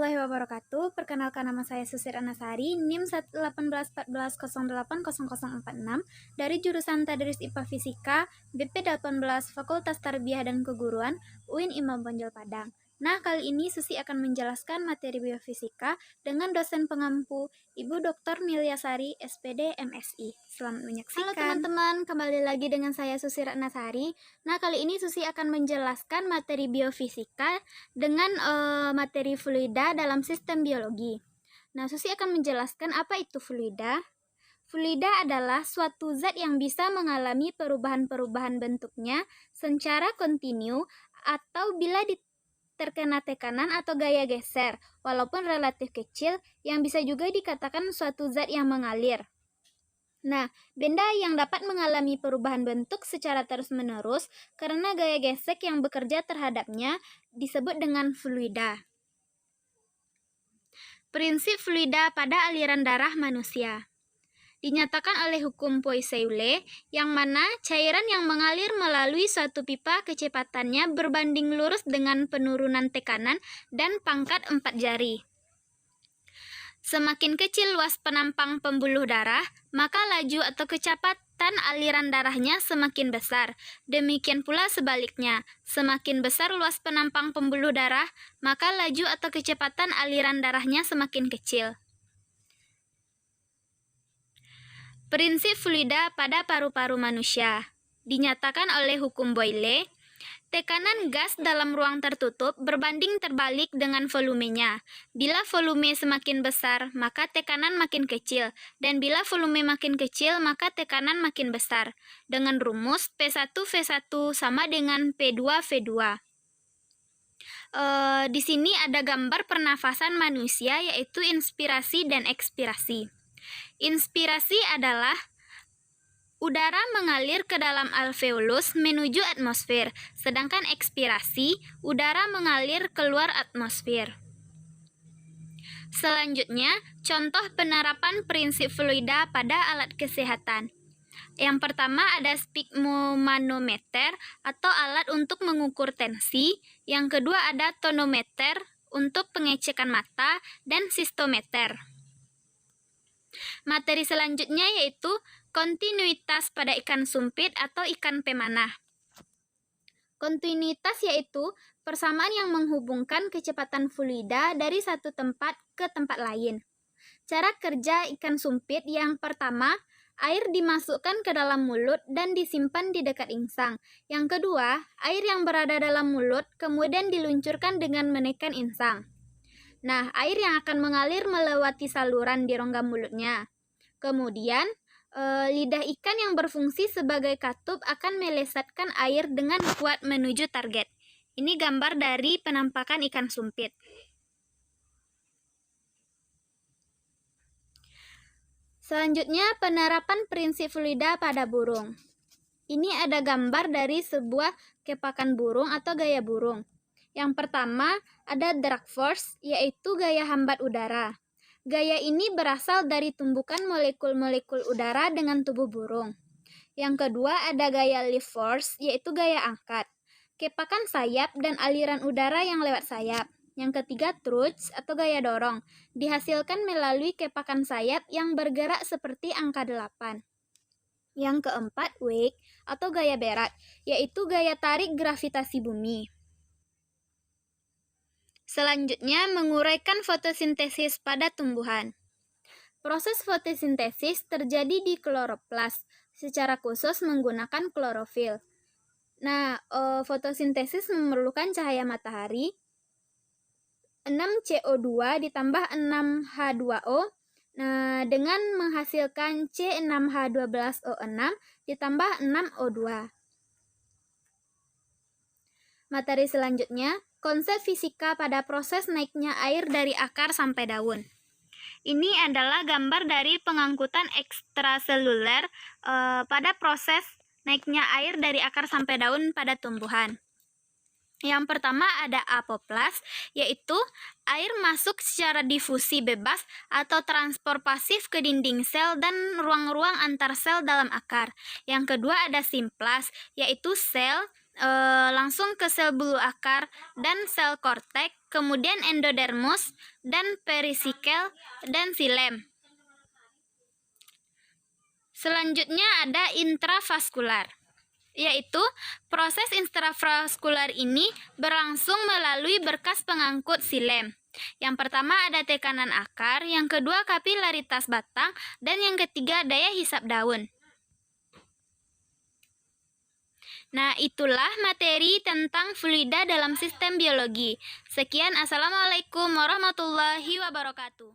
warahmatullahi wabarakatuh. Perkenalkan, nama saya Susir Anasari, NIM 11814004046 dari jurusan Tadris IPA Fisika, BP 18 Fakultas Tarbiyah dan Keguruan, UIN Imam Bonjol Padang. Nah, kali ini Susi akan menjelaskan materi biofisika dengan dosen pengampu, Ibu Dr. Milyasari, SPD, MSI. Selamat menyaksikan. Halo teman-teman, kembali lagi dengan saya Susi Ratnasari. Nah, kali ini Susi akan menjelaskan materi biofisika dengan materi fluida dalam sistem biologi. Nah, Susi akan menjelaskan apa itu fluida. Fluida adalah suatu zat yang bisa mengalami perubahan-perubahan bentuknya secara kontinu atau bila terkena tekanan atau gaya geser, walaupun relatif kecil, yang bisa juga dikatakan suatu zat yang mengalir. Nah, benda yang dapat mengalami perubahan bentuk secara terus-menerus karena gaya gesek yang bekerja terhadapnya disebut dengan fluida. Prinsip fluida pada aliran darah manusia dinyatakan oleh hukum Poiseuille, yang mana cairan yang mengalir melalui suatu pipa kecepatannya berbanding lurus dengan penurunan tekanan dan pangkat 4 jari. Semakin kecil luas penampang pembuluh darah, maka laju atau kecepatan aliran darahnya semakin besar. Demikian pula sebaliknya, semakin besar luas penampang pembuluh darah, maka laju atau kecepatan aliran darahnya semakin kecil. Prinsip fluida pada paru-paru manusia dinyatakan oleh hukum Boyle, tekanan gas dalam ruang tertutup berbanding terbalik dengan volumenya. Bila volume semakin besar, maka tekanan makin kecil, dan bila volume makin kecil, maka tekanan makin besar. Dengan rumus P1V1 sama dengan P2V2. Di sini ada gambar pernafasan manusia, yaitu inspirasi dan ekspirasi. Inspirasi adalah udara mengalir ke dalam alveolus menuju atmosfer, sedangkan ekspirasi, udara mengalir keluar atmosfer. Selanjutnya, contoh penerapan prinsip fluida pada alat kesehatan. Yang pertama ada sphygmomanometer atau alat untuk mengukur tensi. Yang kedua ada tonometer untuk pengecekan mata dan sistometer. Materi selanjutnya yaitu kontinuitas pada ikan sumpit atau ikan pemanah. Kontinuitas yaitu persamaan yang menghubungkan kecepatan fluida dari satu tempat ke tempat lain. Cara kerja ikan sumpit yang pertama, air dimasukkan ke dalam mulut dan disimpan di dekat insang. Yang kedua, air yang berada dalam mulut kemudian diluncurkan dengan menekan insang. Nah, air yang akan mengalir melewati saluran di rongga mulutnya. Kemudian, lidah ikan yang berfungsi sebagai katup akan melesatkan air dengan kuat menuju target. Ini gambar dari penampakan ikan sumpit. Selanjutnya, penerapan prinsip fluida pada burung. Ini ada gambar dari sebuah kepakan burung atau gaya burung. Yang pertama, ada drag force, yaitu gaya hambat udara. Gaya ini berasal dari tumbukan molekul-molekul udara dengan tubuh burung. Yang kedua, ada gaya lift force, yaitu gaya angkat. Kepakan sayap dan aliran udara yang lewat sayap. Yang ketiga, thrust atau gaya dorong, dihasilkan melalui kepakan sayap yang bergerak seperti angka 8. Yang keempat, wake atau gaya berat, yaitu gaya tarik gravitasi bumi. Selanjutnya, menguraikan fotosintesis pada tumbuhan. Proses fotosintesis terjadi di kloroplas, secara khusus menggunakan klorofil. Nah, fotosintesis memerlukan cahaya matahari, 6CO2 ditambah 6H2O, dengan menghasilkan C6H12O6 ditambah 6O2. Materi selanjutnya, konsep fisika pada proses naiknya air dari akar sampai daun. Ini adalah gambar dari pengangkutan ekstraseluler pada proses naiknya air dari akar sampai daun pada tumbuhan. Yang pertama ada apoplas, yaitu air masuk secara difusi bebas atau transport pasif ke dinding sel dan ruang-ruang antar sel dalam akar. Yang kedua ada simplas, yaitu sel langsung ke sel bulu akar dan sel kortek, kemudian endodermus dan perisikel dan silem. Selanjutnya ada intravaskular, yaitu proses intravaskular ini berlangsung melalui berkas pengangkut silem. Yang pertama ada tekanan akar, yang kedua kapilaritas batang, dan yang ketiga daya hisap daun. Nah, itulah materi tentang fluida dalam sistem biologi. Sekian, Assalamualaikum warahmatullahi wabarakatuh.